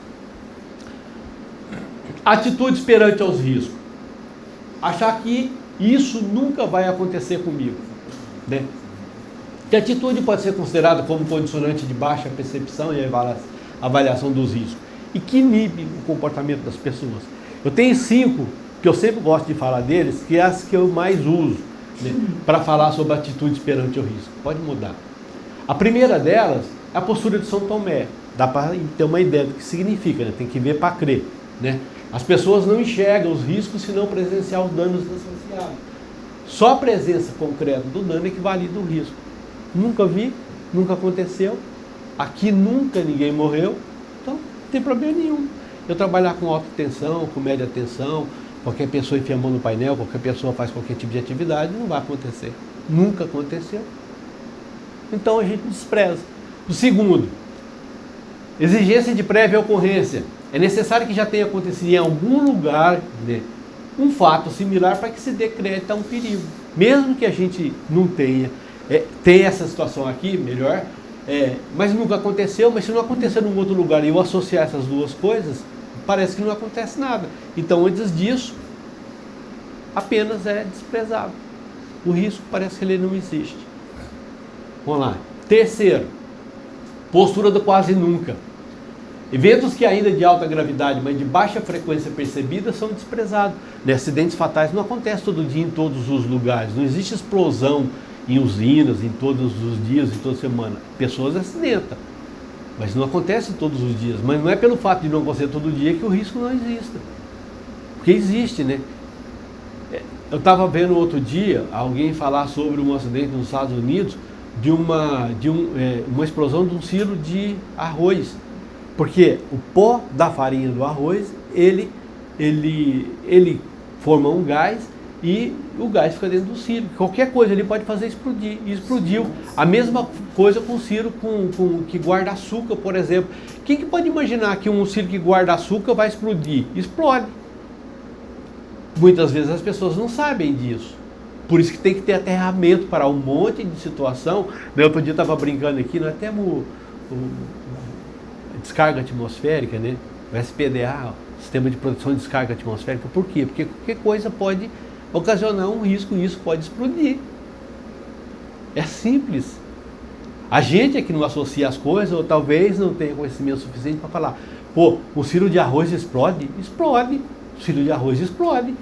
Atitudes perante aos riscos. Achar que isso nunca vai acontecer comigo. Né? Que atitude pode ser considerada como condicionante de baixa percepção e avaliação dos riscos? E que inibe o comportamento das pessoas? Eu tenho 5 que eu sempre gosto de falar deles, que é as que eu mais uso, né, para falar sobre atitudes perante o risco. Pode mudar. A primeira delas é a postura de São Tomé. Dá para ter uma ideia do que significa, né? Tem que ver para crer. Né? As pessoas não enxergam os riscos se não presenciar os danos associados. Só a presença concreta do dano equivalida ao risco. Nunca vi, nunca aconteceu, aqui nunca ninguém morreu, então não tem problema nenhum. Eu trabalhar com alta tensão, com média tensão, qualquer pessoa enfia a mão no painel, qualquer pessoa faz qualquer tipo de atividade, não vai acontecer. Nunca aconteceu. Então a gente despreza. O segundo, exigência de prévia ocorrência. É necessário que já tenha acontecido em algum lugar, né, um fato similar para que se dê crédito a um perigo. Mesmo que a gente não tenha essa situação aqui, melhor, mas nunca aconteceu, mas se não acontecer em outro lugar e eu associar essas duas coisas, parece que não acontece nada. Então, antes disso, apenas é desprezado. O risco parece que ele não existe. Vamos lá. Terceiro, postura do quase nunca. Eventos que ainda de alta gravidade, mas de baixa frequência percebida, são desprezados. Acidentes fatais não acontecem todo dia em todos os lugares. Não existe explosão em usinas, em todos os dias, em toda semana. Pessoas acidentam, mas não acontece todos os dias. Mas não é pelo fato de não acontecer todo dia que o risco não exista. Porque existe, né? Eu estava vendo outro dia alguém falar sobre um acidente nos Estados Unidos de uma explosão de um silo de arroz. Porque o pó da farinha do arroz, ele forma um gás e o gás fica dentro do silo. Qualquer coisa ele pode fazer explodir. E explodiu. A mesma coisa com o silo que guarda açúcar, por exemplo. Quem que pode imaginar que um silo que guarda açúcar vai explodir? Explode. Muitas vezes as pessoas não sabem disso. Por isso que tem que ter aterramento para um monte de situação. Outro dia eu estava brincando aqui, nós temos descarga atmosférica, né? O SPDA, Sistema de Proteção de Descarga Atmosférica. Por quê? Porque qualquer coisa pode ocasionar um risco e isso pode explodir. É simples. A gente é que não associa as coisas, ou talvez não tenha conhecimento suficiente para falar, pô, o silo de arroz explode? Explode. O silo de arroz explode.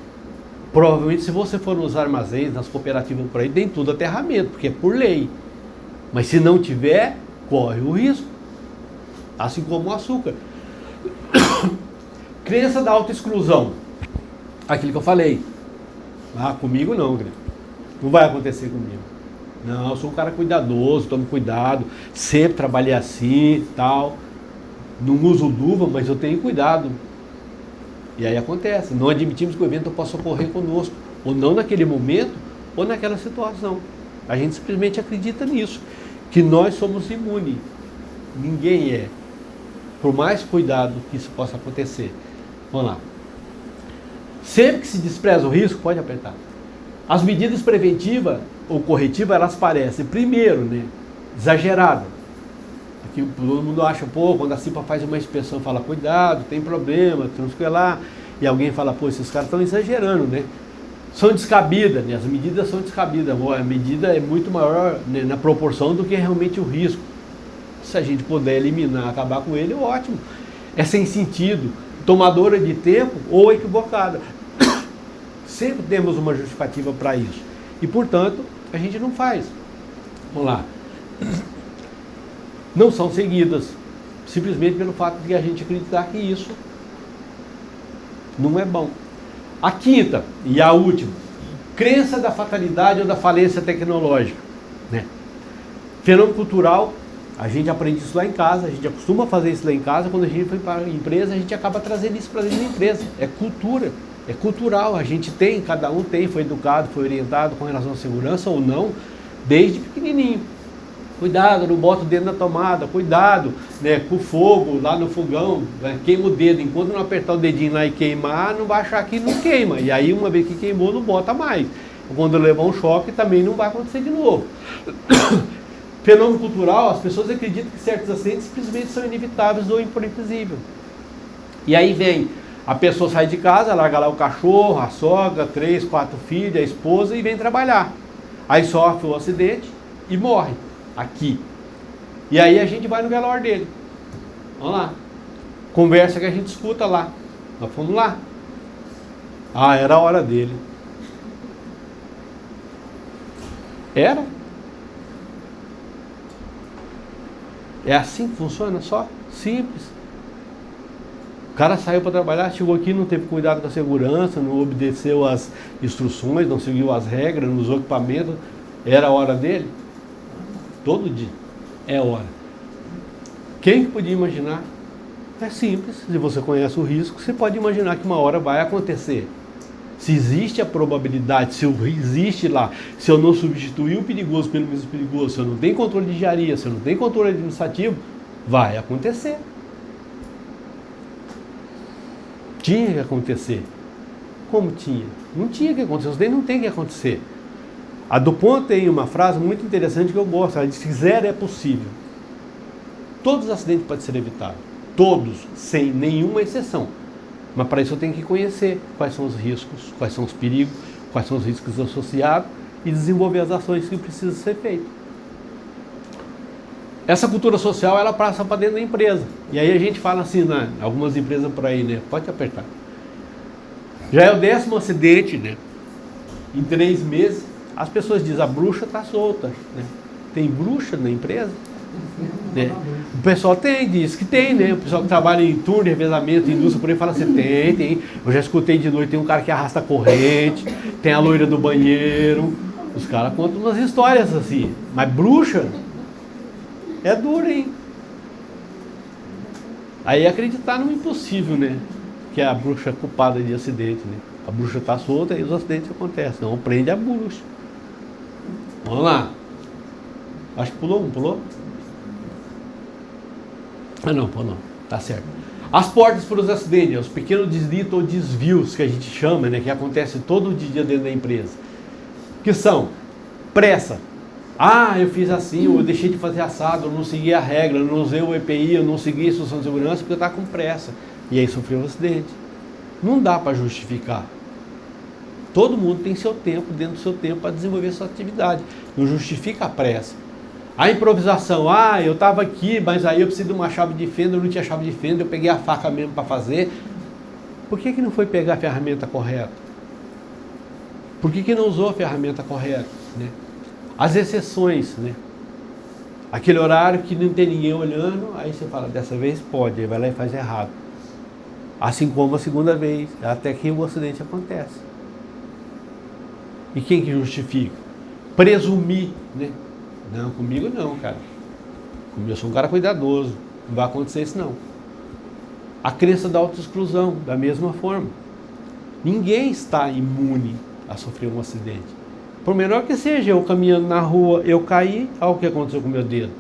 Provavelmente se você for nos armazéns, nas cooperativas por aí, tem tudo aterramento, porque é por lei. Mas se não tiver, corre o risco. Assim como o açúcar. Crença da autoexclusão. Aquilo que eu falei. Ah, comigo não, Greg. Não vai acontecer comigo. Não, eu sou um cara cuidadoso, tomo cuidado, sempre trabalhei assim, tal. Não uso luva, mas eu tenho cuidado. E aí acontece. Não admitimos que o evento possa ocorrer conosco. Ou não naquele momento, ou naquela situação. A gente simplesmente acredita nisso. Que nós somos imunes. Ninguém é. Por mais cuidado que isso possa acontecer. Vamos lá. Sempre que se despreza o risco, pode apertar. As medidas preventivas ou corretivas, elas parecem, primeiro, né, exageradas. Aqui todo mundo acha, pô, quando a CIPA faz uma inspeção, fala, cuidado, tem problema, tem que lá. E alguém fala, pô, esses caras estão exagerando, né? São descabidas, né? As medidas são descabidas. A medida é muito maior, né, na proporção do que realmente o risco. Se a gente puder eliminar, acabar com ele, ótimo. É sem sentido, tomadora de tempo ou equivocada. Sempre temos uma justificativa para isso. E, portanto, a gente não faz. Vamos lá. Não são seguidas, simplesmente pelo fato de a gente acreditar que isso não é bom. A quinta e a última, crença da fatalidade ou da falência tecnológica, né? Fenômeno cultural, a gente aprende isso lá em casa, a gente acostuma fazer isso lá em casa, quando a gente vai para a empresa, a gente acaba trazendo isso para dentro da empresa. É cultura, é cultural, a gente tem, cada um tem, foi educado, foi orientado com relação à segurança ou não, desde pequenininho. Cuidado, não bota o dedo na tomada, cuidado, né, com o fogo lá no fogão, né, queima o dedo, enquanto não apertar o dedinho lá e queimar, não vai achar que não queima, e aí uma vez que queimou, não bota mais. Quando levar um choque, também não vai acontecer de novo. Fenômeno cultural, as pessoas acreditam que certos acidentes simplesmente são inevitáveis ou imprevisíveis. E aí vem, a pessoa sai de casa, larga lá o cachorro, a sogra, 3, 4 filhos, a esposa e vem trabalhar. Aí sofre o acidente e morre. Aqui. E aí a gente vai no velório dele. Vamos lá. Conversa que a gente escuta lá. Nós fomos lá. Ah, era a hora dele. Era? É assim que funciona só? Simples. O cara saiu para trabalhar, chegou aqui, não teve cuidado com a segurança, não obedeceu as instruções, não seguiu as regras, não usou equipamento. Era a hora dele? Todo dia é hora. Quem que podia imaginar? É simples, se você conhece o risco, você pode imaginar que uma hora vai acontecer. Se existe a probabilidade, se existe lá, se eu não substituir o perigoso pelo menos perigoso, se eu não tenho controle de engenharia, se eu não tenho controle administrativo, vai acontecer. Tinha que acontecer. Como tinha? Não tinha que acontecer, isso daí não tem que acontecer. A DuPont tem uma frase muito interessante que eu gosto. Ela diz que zero é possível. Todos os acidentes podem ser evitados. Todos, sem nenhuma exceção. Mas para isso eu tenho que conhecer quais são os riscos, quais são os perigos, quais são os riscos associados e desenvolver as ações que precisam ser feitas. Essa cultura social, ela passa para dentro da empresa. E aí a gente fala assim, né? Algumas empresas por aí, né? Pode apertar. Já é o 10º acidente, né? Em 3 meses. As pessoas dizem, a bruxa está solta, né? Tem bruxa na empresa? Né? O pessoal diz que tem, né? O pessoal que trabalha em turno de revezamento, indústria, por aí fala assim, tem. Eu já escutei de noite, tem um cara que arrasta corrente, tem a loira do banheiro. Os caras contam umas histórias assim. Mas bruxa é duro, hein? Aí acreditar no impossível, né? Que a bruxa é culpada de acidente, né? A bruxa está solta e os acidentes acontecem. Não prende a bruxa. Vamos lá. Acho que pulou um, pulou? Ah não, pulou. Tá certo. As portas para os acidentes, os pequenos deslitos ou desvios que a gente chama, né, que acontece todo dia dentro da empresa. Que são pressa. Ah, eu fiz assim, eu deixei de fazer assado, eu não segui a regra, eu não usei o EPI, eu não segui a instrução de segurança porque eu estava com pressa. E aí sofreu um acidente. Não dá para justificar. Todo mundo tem seu tempo, dentro do seu tempo, para desenvolver sua atividade. Não justifica a pressa. A improvisação, eu estava aqui, mas aí eu preciso de uma chave de fenda, eu não tinha chave de fenda, eu peguei a faca mesmo para fazer. Por que não foi pegar a ferramenta correta? Por que não usou a ferramenta correta? Né? As exceções, né? Aquele horário que não tem ninguém olhando, aí você fala, dessa vez pode, aí vai lá e faz errado. Assim como a segunda vez, até que o acidente acontece. E quem que justifica? Presumir, né? Não, comigo não, cara. Comigo eu sou um cara cuidadoso. Não vai acontecer isso não. A crença da autoexclusão, da mesma forma. Ninguém está imune a sofrer um acidente. Por menor que seja, eu caminhando na rua, eu caí, olha o que aconteceu com o meu dedo.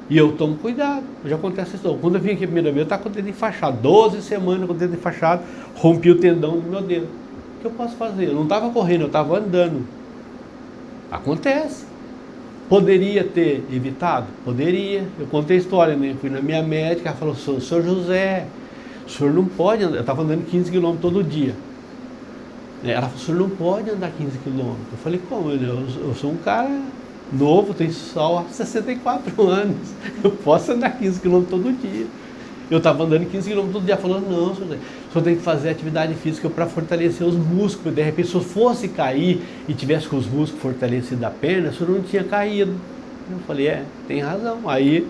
E eu tomo cuidado, já acontece isso. Quando eu vim aqui a primeira vez, eu estava com o dedo enfaixado. 12 semanas com o dedo enfaixado, rompi o tendão do meu dedo. O que eu posso fazer? Eu não estava correndo, eu estava andando. Acontece. Poderia ter evitado? Poderia. Eu contei a história, né? Fui na minha médica, ela falou, senhor José, o senhor não pode andar. Eu estava andando 15 km todo dia. Ela falou, o senhor não pode andar 15 km. Eu falei, como? Eu sou um cara novo, tenho só 64 anos. Eu posso andar 15 km todo dia. Eu estava andando 15 km todo dia, falando, não, senhor, o senhor tem que fazer atividade física para fortalecer os músculos. De repente, se eu fosse cair e tivesse com os músculos fortalecidos da perna, o senhor não tinha caído. Eu falei, tem razão. Aí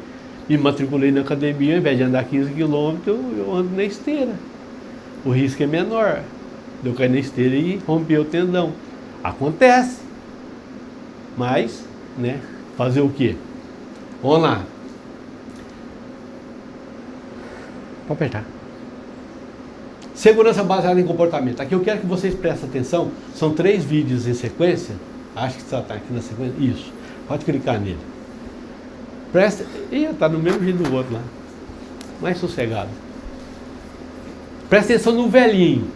me matriculei na academia, ao invés de andar 15 km, eu ando na esteira. O risco é menor. Eu caí na esteira e rompi o tendão. Acontece. Mas, né, fazer o quê? Vamos lá. Pode apertar. Segurança baseada em comportamento. Aqui eu quero que vocês prestem atenção. São 3 vídeos em sequência. Acho que está aqui na sequência. Isso. Pode clicar nele. Presta. Ih, está no mesmo jeito do outro lá. Mais sossegado. Presta atenção no velhinho.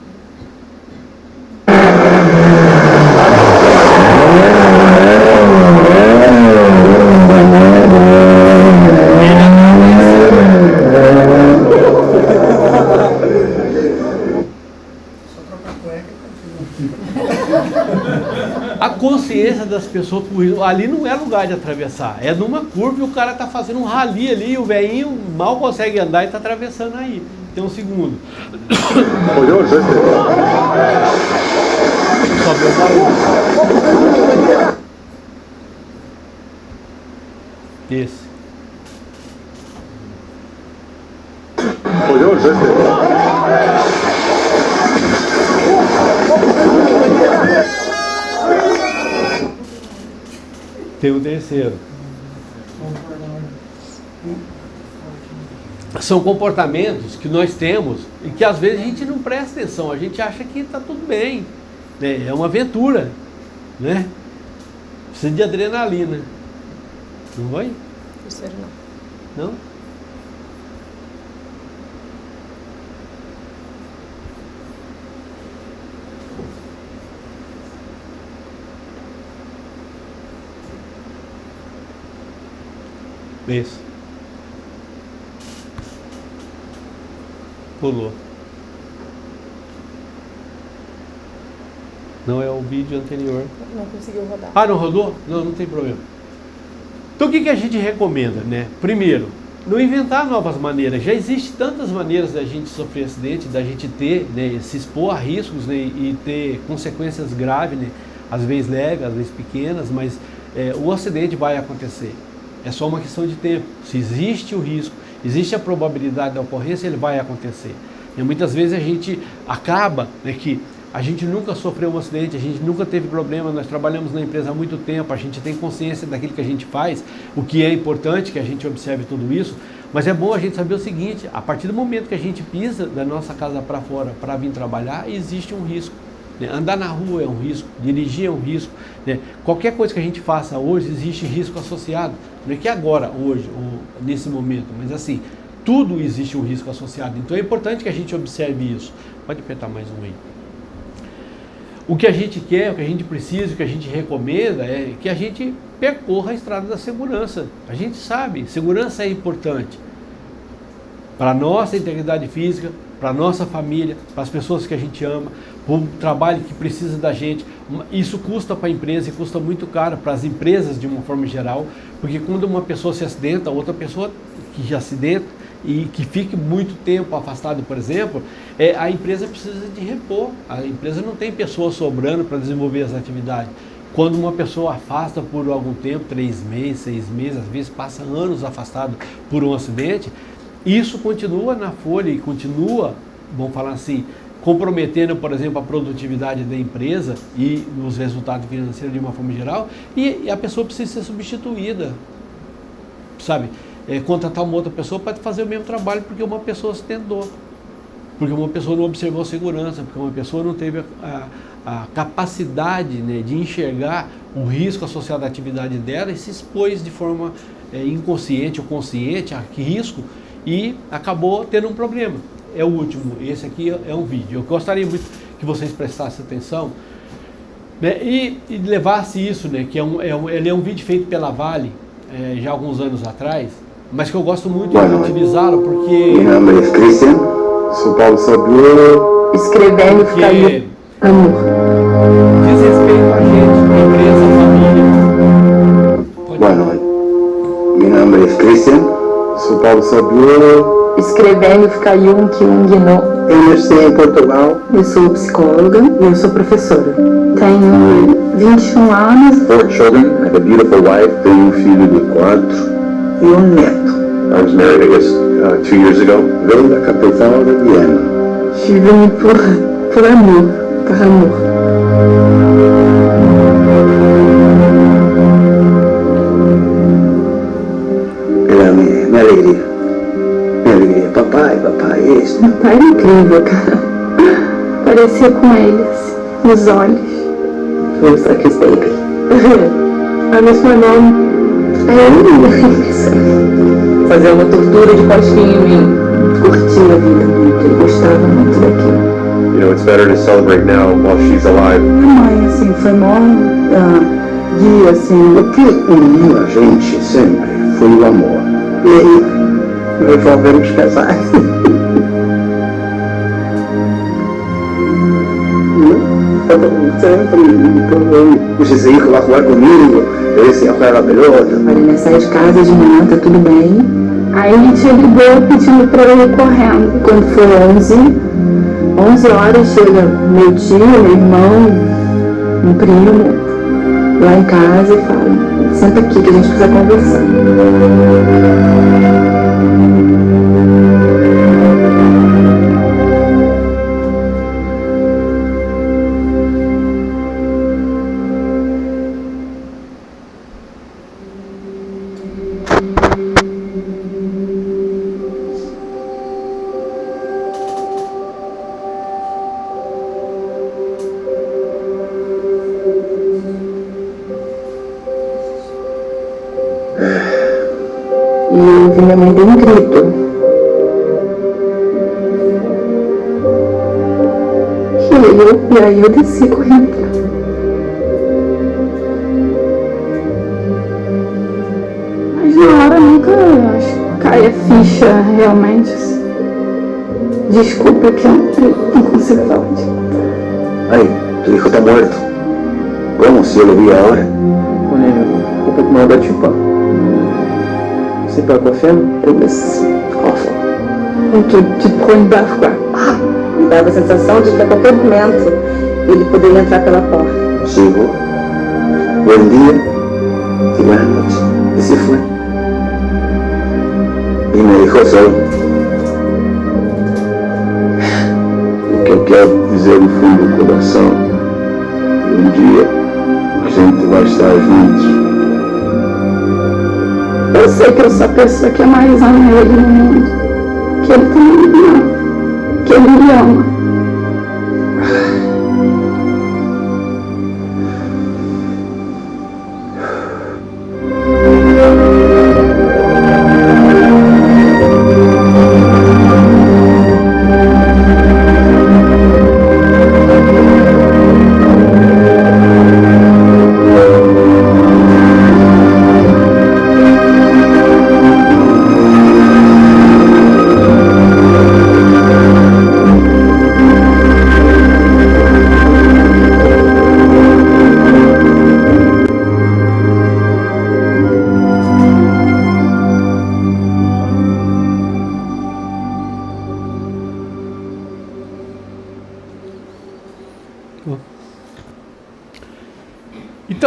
A consciência das pessoas, ali não é lugar de atravessar, é numa curva e o cara está fazendo um rali ali, e o velhinho mal consegue andar e está atravessando aí. Tem um segundo. Sobe o barulho. Esse. Tem o terceiro. São comportamentos que nós temos e que às vezes a gente não presta atenção, a gente acha que está tudo bem, né? É uma aventura, né? Precisa de adrenalina. Não vai? Terceiro não. Não? Isso. Pulou. Não é o vídeo anterior. Não conseguiu rodar. Ah, não rodou? Não, não tem problema. Então o que a gente recomenda, né? Primeiro, não inventar novas maneiras. Já existem tantas maneiras da gente sofrer acidente, da gente ter, né, se expor a riscos, né, e ter consequências graves, né? Às vezes leves, às vezes pequenas, mas o acidente vai acontecer. É só uma questão de tempo. Se existe o risco, existe a probabilidade da ocorrência, ele vai acontecer. E muitas vezes a gente acaba, né, que a gente nunca sofreu um acidente, a gente nunca teve problema, nós trabalhamos na empresa há muito tempo, a gente tem consciência daquilo que a gente faz, o que é importante que a gente observe tudo isso, mas é bom a gente saber o seguinte, a partir do momento que a gente pisa da nossa casa para fora para vir trabalhar, existe um risco. né? Andar na rua é um risco, dirigir é um risco, né? Qualquer coisa que a gente faça hoje existe risco associado. Não é que agora, hoje, ou nesse momento, mas assim, tudo existe um risco associado. Então é importante que a gente observe isso. Pode apertar mais um aí. O que a gente quer, o que a gente precisa, o que a gente recomenda é que a gente percorra a estrada da segurança. A gente sabe, segurança é importante para a nossa integridade física, para a nossa família, para as pessoas que a gente ama, para o trabalho que precisa da gente. Isso custa para a empresa e custa muito caro para as empresas de uma forma geral, porque quando uma pessoa se acidenta, outra pessoa que acidenta, e que fique muito tempo afastado, por exemplo, a empresa precisa de repor. A empresa não tem pessoas sobrando para desenvolver as atividades. Quando uma pessoa afasta por algum tempo, 3 meses, 6 meses, às vezes passa anos afastado por um acidente, isso continua na folha e continua, vamos falar assim, comprometendo, por exemplo, a produtividade da empresa e os resultados financeiros de uma forma geral, e a pessoa precisa ser substituída, sabe? Contratar uma outra pessoa para fazer o mesmo trabalho porque uma pessoa se tentou, porque uma pessoa não observou segurança, porque uma pessoa não teve a capacidade, né, de enxergar o risco associado à atividade dela e se expôs de forma inconsciente ou consciente a que risco e acabou tendo um problema. É o último, esse aqui é um vídeo. Eu gostaria muito que vocês prestassem atenção, né, e levasse isso, né, que ele é um vídeo feito pela Vale já há alguns anos atrás, mas que eu gosto muito de utilizá-lo porque... Mi nombre es Cristian, sou Paulo Sabio. Escrevendo ficaria amor. Diz respeito a gente, a empresa, a família. Boa noite. Mi nombre es Cristian, sou Paulo Sabio. Escrevendo ficaria que no. Eu nasci em Portugal. Eu sou psicóloga e eu sou professora. Tenho 21 anos. 4 children, I have a beautiful wife. Tenho filho de 4 e neto. I was married, I guess, 2 years ago. Venho da capital de Viena. Je suis venue por amor, par amor. Pela minha alegria. Minha alegria. Papai, isso. Meu pai era incrível, cara. Parecia com eles, nos olhos. Looks like his baby. I miss my mom. Fazer uma tortura de postinho em mim. Curtia a vida muito, ele gostava muito daquilo. You know, it's better to celebrate now while she's alive. Minha mãe, assim, foi mó guia, assim. O que uniu a gente sempre foi o amor. E aí, resolvemos casar. Sempre os esse hijo vai jogar comigo, esse ia jogar a pelota. Marina sai de casa de manhã, tá tudo bem. Aí a gente ligou pedindo pra eu ir correndo. Quando foi 11 horas, chega meu tio, meu irmão, um primo, lá em casa e fala: senta aqui que a gente precisa conversar. E minha mãe deu um grito. E aí eu desci correndo. Mas na hora nunca cai a ficha realmente. Desculpa que eu não consigo falar de. Ay, tu hijo está muerto. ¿Cómo? Si yo lo vi ahora. Un poco más de chupa. C'est pas quoi faire? Tu te põe embaixo, me dava a sensação de que a qualquer momento ele poderia entrar pela porta. Llegó. Buen día y buenas noches. Y se fue. Y me dejó solo. O que eu quero dizer no fundo do coração, um dia a gente vai estar juntos. Eu sei que eu sou a pessoa que mais ama ele no mundo. Que ele também me ama. Que ele me ama.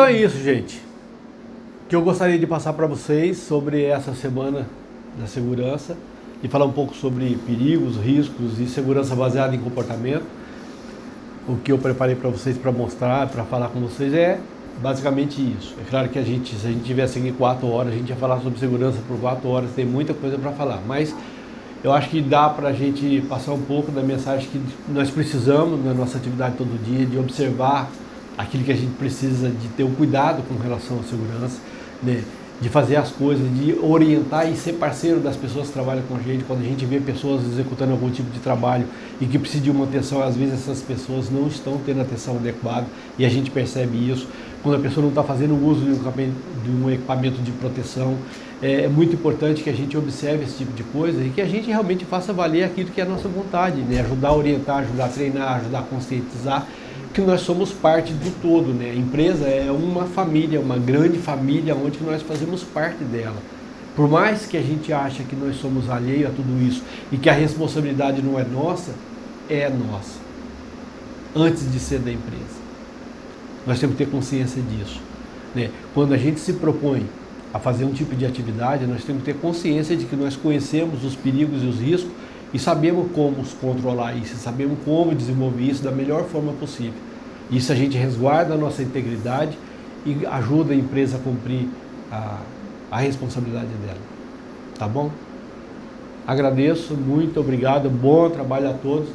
Então é isso, gente, que eu gostaria de passar para vocês sobre essa semana da segurança e falar um pouco sobre perigos, riscos e segurança baseada em comportamento. O que eu preparei para vocês, para mostrar, para falar com vocês é basicamente isso. É claro que se a gente tivesse aqui 4 horas, a gente ia falar sobre segurança por 4 horas, tem muita coisa para falar, mas eu acho que dá para a gente passar um pouco da mensagem que nós precisamos na nossa atividade todo dia, de observar aquilo que a gente precisa, de ter um cuidado com relação à segurança, né? De fazer as coisas, de orientar e ser parceiro das pessoas que trabalham com a gente. Quando a gente vê pessoas executando algum tipo de trabalho e que precisa de uma atenção, às vezes essas pessoas não estão tendo atenção adequada e a gente percebe isso. Quando a pessoa não está fazendo uso de um equipamento de proteção, é muito importante que a gente observe esse tipo de coisa e que a gente realmente faça valer aquilo que é a nossa vontade, né? Ajudar a orientar, ajudar a treinar, ajudar a conscientizar, que nós somos parte do todo, né? A empresa é uma família, uma grande família, onde nós fazemos parte dela. Por mais que a gente ache que nós somos alheios a tudo isso e que a responsabilidade não é nossa, é nossa, antes de ser da empresa. Nós temos que ter consciência disso, né? Quando a gente se propõe a fazer um tipo de atividade, nós temos que ter consciência de que nós conhecemos os perigos e os riscos e sabemos como controlar isso, sabemos como desenvolver isso da melhor forma possível. Isso a gente resguarda a nossa integridade e ajuda a empresa a cumprir a responsabilidade dela. Tá bom? Agradeço, muito obrigado, bom trabalho a todos.